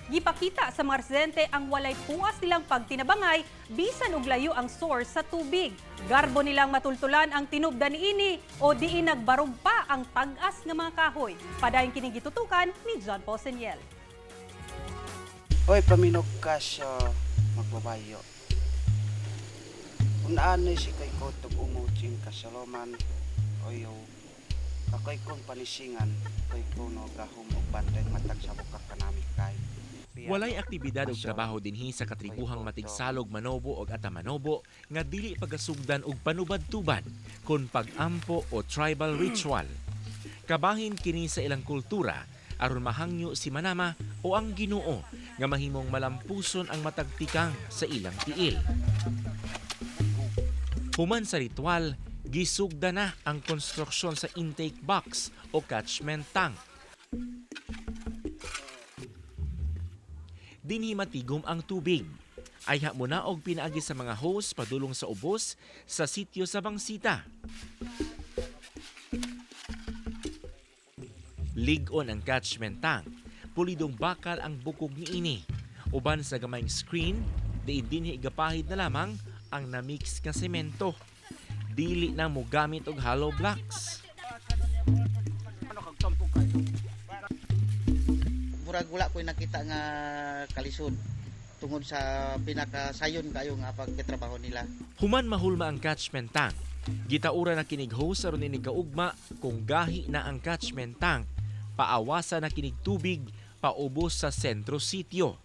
Gipakita sa mga residente ang walay puas nilang pagtinabangay bisan og layo ang source sa tubig. Garbo nilang matultulan ang tinubdan niini o diin nagbarog pa ang tag-as nga mga kahoy. Padayon kining gitutukan ni John Paul Seniel. Hoy, paminog ka siya magbabayo. Unaan si kay ko tug umuchin ka saloman oyo. Kakoy kong panisingan kay ko no gahom og bantay matag sa bukak kanami kay. Walay aktibidad o trabaho dinhi sa katribuhang Matigsalog, Manobo o Atamanobo nga dili pagasugdan og panubad-tuban kon pag-ampo o tribal ritual. Kabahin kini sa ilang kultura aron mahangyo si Manama o ang Ginoo nga mahimong malampuson ang matagtikang sa ilang tiil. Human sa ritual, gisugda na ang konstruksyon sa intake box o catchment tank. Dinhi matigom ang tubig. Ayha mo na og pinaagi sa mga hose padulong sa ubos sa sitio sa Bangsita. Lig-on ang catchment tank. Pulidong bakal ang bukog niini. Uban sa gamayng screen, diin dinhi igapahid na lamang ang namix nga semento. Dili na mo gamit og hollow blocks. Murag wala ko nakita nga kalisod tungod sa pinakasayon kayo nga pagkatrabaho nila. Human mahulma ang catchment tank. Gitaura na kinig hose aron ini kaugma kung gahi na ang catchment tank, paawasa na kinig tubig paubos sa sentro sitio.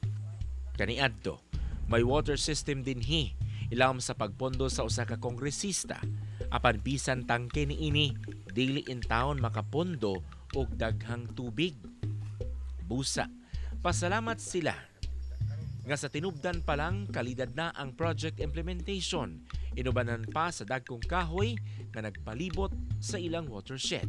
Kaniadto, may water system dinhi ilawom sa pagpondo sa usa ka kongresista. Apan bisan tangke niini dili in taon makapondo og daghang tubig. Busa, pasalamat sila nga sa tinubdan pa lang kalidad na ang project implementation. Inubanan pa sa dagkong kahoy nga nagpalibot sa ilang watershed.